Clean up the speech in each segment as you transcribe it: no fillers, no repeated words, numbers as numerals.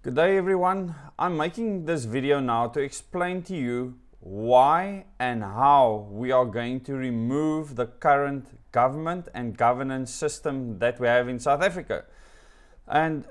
Good day everyone. I'm making this video now to explain to you why and how we are going to remove the current government and governance system that we have in South Africa. And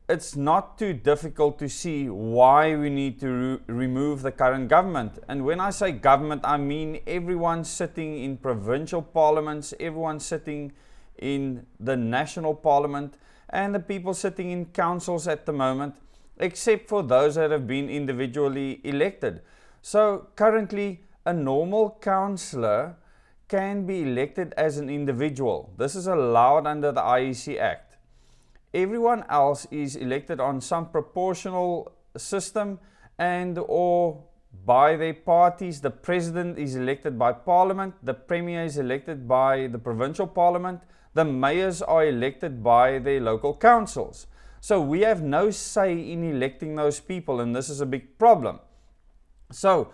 it's not too difficult to see why we need to remove the current government. And when I say government, I mean everyone sitting in provincial parliaments, everyone sitting in the national parliament, and the people sitting in councils at the moment, except for those that have been individually elected. So currently, a normal councillor can be elected as an individual. This is allowed under the IEC Act. Everyone else is elected on some proportional system and or by their parties. The president is elected by parliament, the premier is elected by the provincial parliament, the mayors are elected by their local councils. So we have no say in electing those people, and this is a big problem. So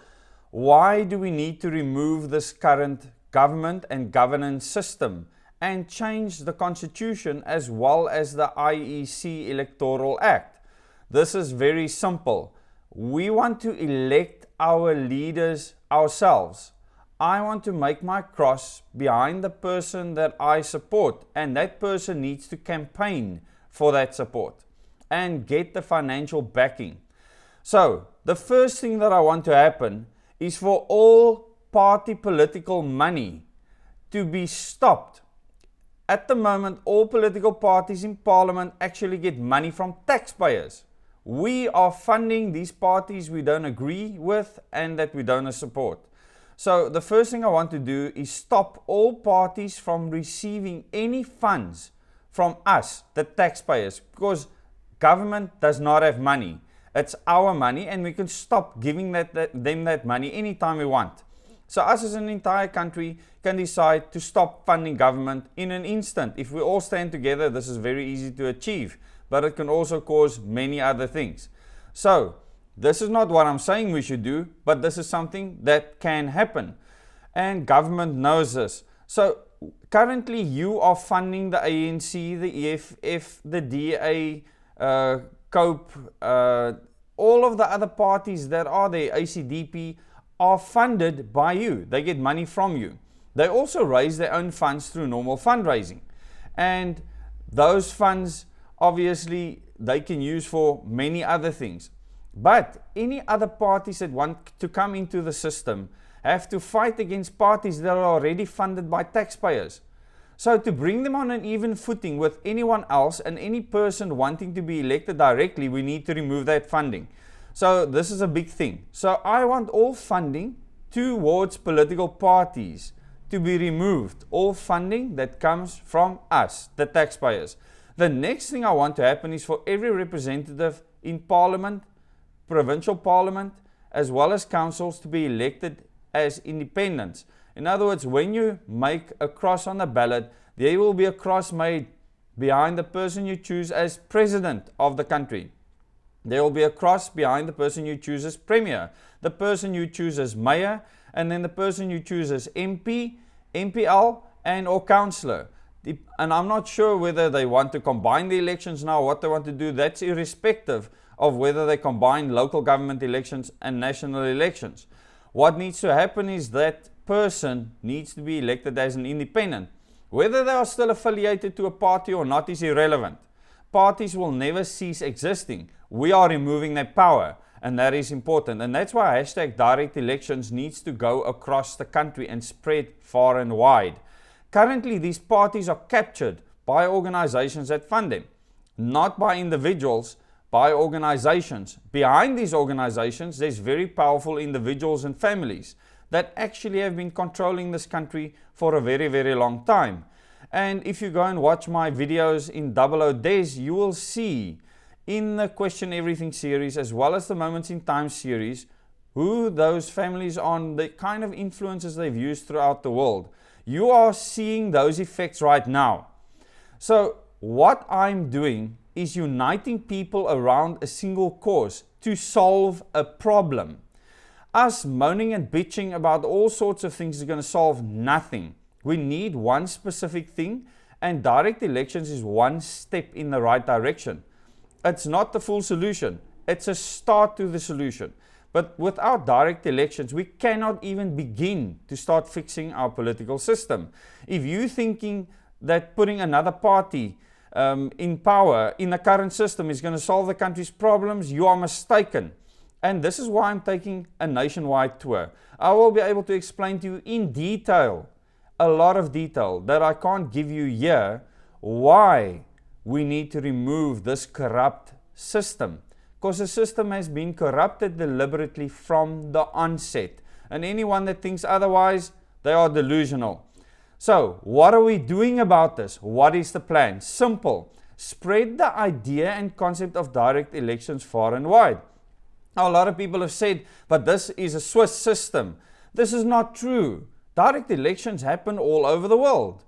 why do we need to remove this current government and governance system and change the constitution as well as the IEC Electoral Act? This is very simple. We want to elect our leaders ourselves. I want to make my cross behind the person that I support, and that person needs to campaign for that support and get the financial backing. So the first thing that I want to happen is for all party political money to be stopped. At the moment, all political parties in parliament actually get money from taxpayers. We are funding these parties we don't agree with and that we don't support. So the first thing I want to do is stop all parties from receiving any funds from us, the taxpayers, because government does not have money. It's our money, and we can stop giving them that money anytime we want. So us as an entire country can decide to stop funding government in an instant. If we all stand together, this is very easy to achieve, but it can also cause many other things. So this is not what I'm saying we should do, but this is something that can happen. And government knows this. So currently you are funding the ANC, the EFF, the DA, COPE, all of the other parties that are there, ACDP, are funded by you. They get money from you. They also raise their own funds through normal fundraising. And those funds, obviously, they can use for many other things. But any other parties that want to come into the system have to fight against parties that are already funded by taxpayers. So to bring them on an even footing with anyone else and any person wanting to be elected directly, we need to remove that funding. So this is a big thing. So I want all funding towards political parties to be removed. All funding that comes from us, the taxpayers. The next thing I want to happen is for every representative in parliament, provincial parliament, as well as councils to be elected as independents. In other words, when you make a cross on the ballot, there will be a cross made behind the person you choose as president of the country. There will be a cross behind the person you choose as premier, the person you choose as mayor, and then the person you choose as MP, MPL, and or councillor. And I'm not sure whether they want to combine the elections now, what they want to do. That's irrespective of whether they combine local government elections and national elections. What needs to happen is that person needs to be elected as an independent. Whether they are still affiliated to a party or not is irrelevant. Parties will never cease existing. We are removing their power, and that is important. And that's why #direct elections needs to go across the country and spread far and wide. Currently, these parties are captured by organizations that fund them, not by individuals, by organizations. Behind these organizations, there's very powerful individuals and families that actually have been controlling this country for a very, very long time. And if you go and watch my videos in 00 Days, you will see in the Question Everything series, as well as the Moments in Time series, who those families are, the kind of influences they've used throughout the world. You are seeing those effects right now. So what I'm doing is uniting people around a single cause to solve a problem. Us moaning and bitching about all sorts of things is going to solve nothing. We need one specific thing, and direct elections is one step in the right direction. It's not the full solution. It's a start to the solution. But without direct elections, we cannot even begin to start fixing our political system. If you're thinking that putting another party in power in the current system is going to solve the country's problems, you are mistaken. And this is why I'm taking a nationwide tour. I will be able to explain to you in detail, a lot of detail that I can't give you here, why we need to remove this corrupt system. Because the system has been corrupted deliberately from the onset. And anyone that thinks otherwise, they are delusional. So, what are we doing about this? What is the plan? Simple. Spread the idea and concept of direct elections far and wide. Now, a lot of people have said, but this is a Swiss system. This is not true. Direct elections happen all over the world.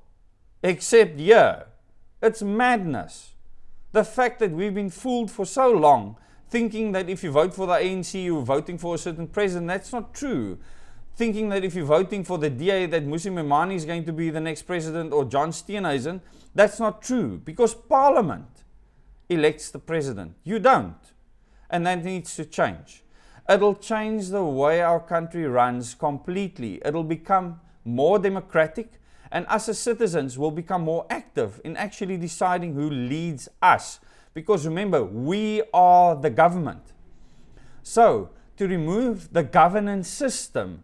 Except here. It's madness. The fact that we've been fooled for so long, thinking that if you vote for the ANC, you're voting for a certain president, that's not true. Thinking that if you're voting for the DA, that Musi Memani is going to be the next president, or John Steenhuisen, that's not true. Because Parliament elects the president. You don't. And that needs to change. It'll change the way our country runs completely. It'll become more democratic, and us as citizens will become more active in actually deciding who leads us. Because remember, we are the government. So, to remove the governance system,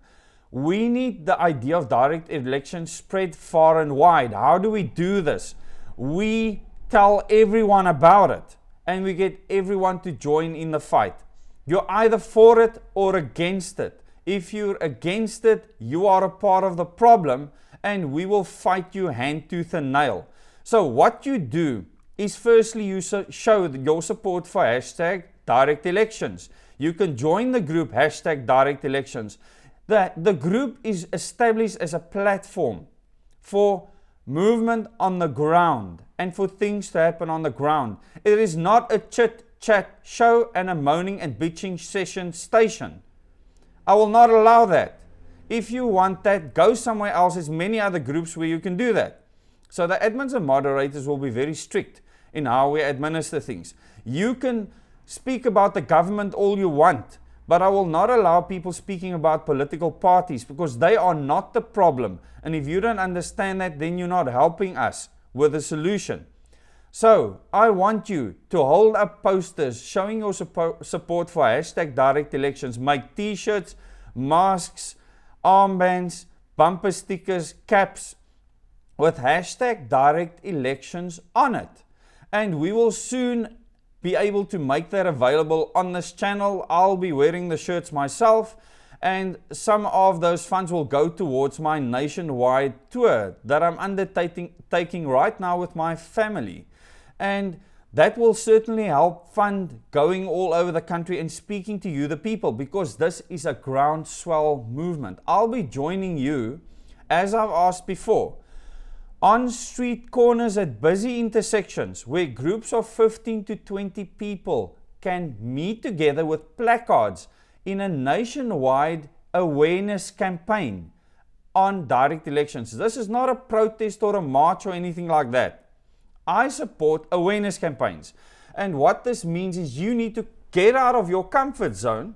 we need the idea of direct elections spread far and wide. How do we do this? We tell everyone about it, and we get everyone to join in the fight. You're either for it or against it. If you're against it, you are a part of the problem, and we will fight you hand, tooth and nail. So what you do is firstly you show your support for hashtag direct elections. You can join the group hashtag direct elections. The group is established as a platform for movement on the ground and for things to happen on the ground. It is not a chit-chat show and a moaning and bitching session station. I will not allow that. If you want that, go somewhere else. There's many other groups where you can do that. So the admins and moderators will be very strict in how we administer things. You can speak about the government all you want, but I will not allow people speaking about political parties because they are not the problem. And if you don't understand that, then you're not helping us with the solution. So I want you to hold up posters showing your support for hashtag direct elections. Make t-shirts, masks, armbands, bumper stickers, caps with hashtag direct elections on it. And we will soon be able to make that available on this channel. I'll be wearing the shirts myself, and some of those funds will go towards my nationwide tour that I'm undertaking right now with my family. And that will certainly help fund going all over the country and speaking to you, the people, because this is a groundswell movement. I'll be joining you, as I've asked before, on street corners at busy intersections where groups of 15 to 20 people can meet together with placards in a nationwide awareness campaign on direct elections. This is not a protest or a march or anything like that. I support awareness campaigns. And what this means is you need to get out of your comfort zone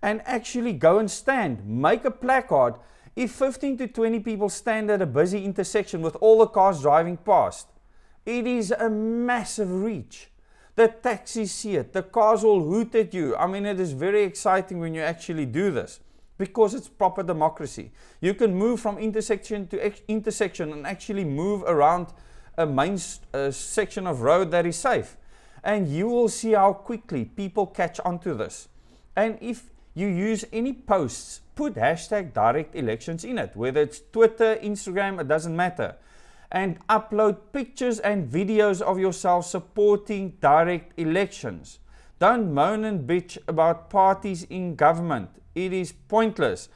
and actually go and stand. Make a placard. If 15 to 20 people stand at a busy intersection with all the cars driving past, it is a massive reach. The taxis see it. The cars all hoot at you. I mean, it is very exciting when you actually do this because it's proper democracy. You can move from intersection to intersection and actually move around a main section of road that is safe. And you will see how quickly people catch on to this. And if you use any posts, put hashtag direct elections in it, whether it's Twitter, Instagram, it doesn't matter. And upload pictures and videos of yourself supporting direct elections. Don't moan and bitch about parties in government. It is pointless.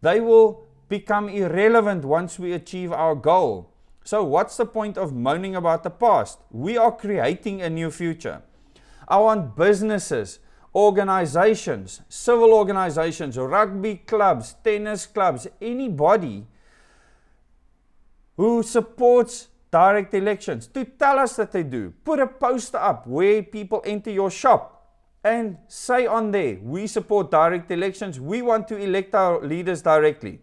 They will become irrelevant once we achieve our goal. So what's the point of moaning about the past? We are creating a new future. I want businesses, organizations, civil organizations, rugby clubs, tennis clubs, anybody who supports direct elections, to tell us that they do. Put a poster up where people enter your shop and say on there, we support direct elections, we want to elect our leaders directly.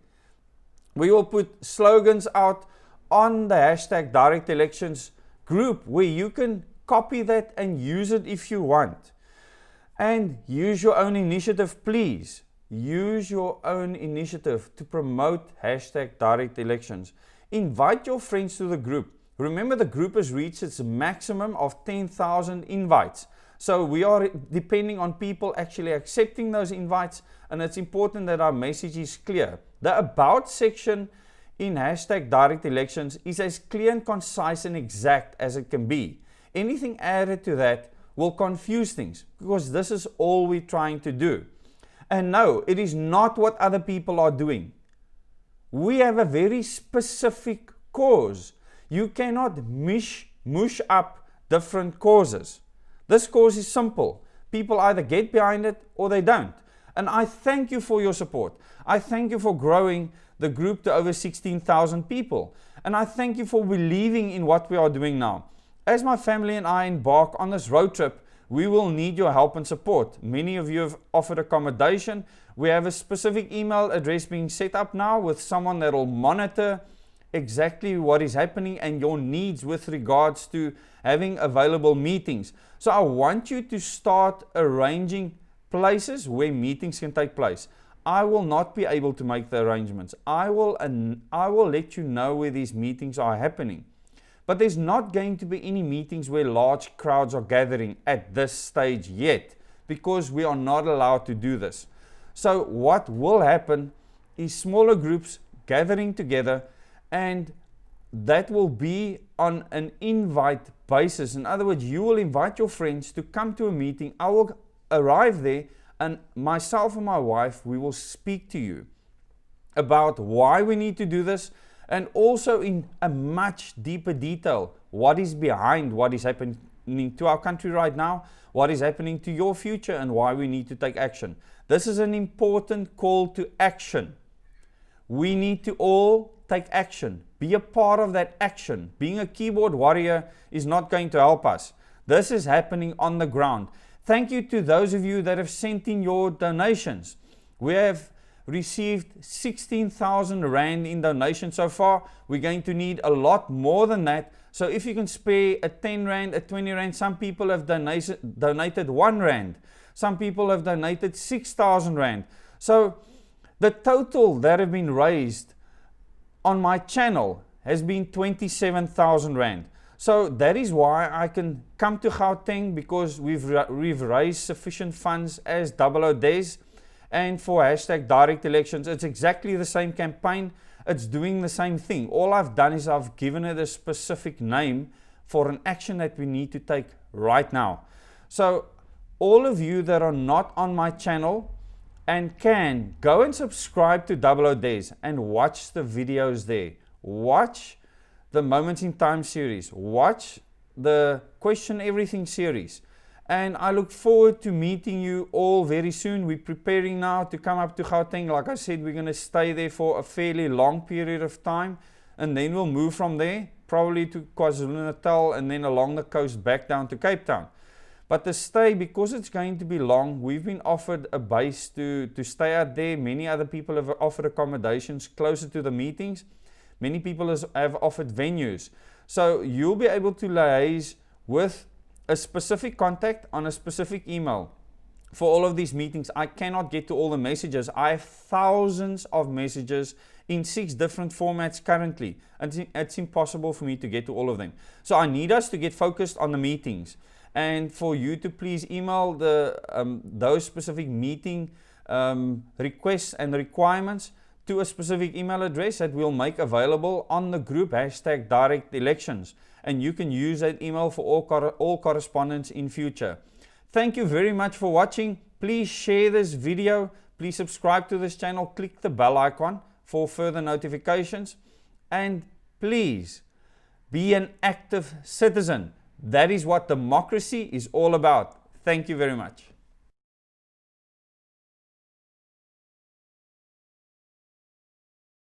We will put slogans out on the hashtag direct elections group where you can copy that and use it if you want. And use your own initiative, please. Use your own initiative to promote hashtag direct elections. Invite your friends to the group. Remember, the group has reached its maximum of 10,000 invites. So we are depending on people actually accepting those invites, and it's important that our message is clear. The About section in hashtag direct elections is as clear and concise and exact as it can be. Anything added to that will confuse things, because this is all we're trying to do. And no, it is not what other people are doing. We have a very specific cause. You cannot mush up different causes. This cause is simple. People either get behind it or they don't. And I thank you for your support. I thank you for growing the group to over 16,000 people. And I thank you for believing in what we are doing now. As my family and I embark on this road trip, we will need your help and support. Many of you have offered accommodation. We have a specific email address being set up now with someone that will monitor exactly what is happening and your needs with regards to having available meetings. So I want you to start arranging places where meetings can take place. I will not be able to make the arrangements. I will let you know where these meetings are happening. But there's not going to be any meetings where large crowds are gathering at this stage yet, because we are not allowed to do this. So what will happen is smaller groups gathering together, and that will be on an invite basis. In other words, you will invite your friends to come to a meeting. I will arrive there, and myself and my wife, we will speak to you about why we need to do this, and also in a much deeper detail, what is behind what is happening to our country right now, what is happening to your future, and why we need to take action. This is an important call to action. We need to all take action. Be a part of that action. Being a keyboard warrior is not going to help us. This is happening on the ground. Thank you to those of you that have sent in your donations. We have received 16,000 Rand in donations so far. We're going to need a lot more than that. So if you can spare a 10 Rand, a 20 Rand, some people have donated 1 Rand. Some people have donated 6,000 Rand. So the total that have been raised on my channel has been 27,000 Rand. So that is why I can come to Gauteng, because we've raised sufficient funds as 00 Days. And for hashtag direct elections, it's exactly the same campaign. It's doing the same thing. All I've done is I've given it a specific name for an action that we need to take right now. So all of you that are not on my channel and can, go and subscribe to 00 Days and watch the videos there. Watch the Moments in Time series. Watch the Question Everything series. And I look forward to meeting you all very soon. We're preparing now to come up to Gauteng. Like I said, we're going to stay there for a fairly long period of time. And then we'll move from there, probably to KwaZulu-Natal, and then along the coast back down to Cape Town. But the stay, because it's going to be long, we've been offered a base to stay out there. Many other people have offered accommodations closer to the meetings. Many people have offered venues. So you'll be able to liaise with a specific contact on a specific email for all of these meetings. I cannot get to all the messages. I have thousands of messages in 6 different formats currently, and it's impossible for me to get to all of them. So I need us to get focused on the meetings, and for you to please email those specific meeting requests and requirements to a specific email address that we'll make available on the group hashtag direct elections. And you can use that email for all correspondence in future. Thank you very much for watching. Please share this video. Please subscribe to this channel. Click the bell icon for further notifications. And please be an active citizen. That is what democracy is all about. Thank you very much.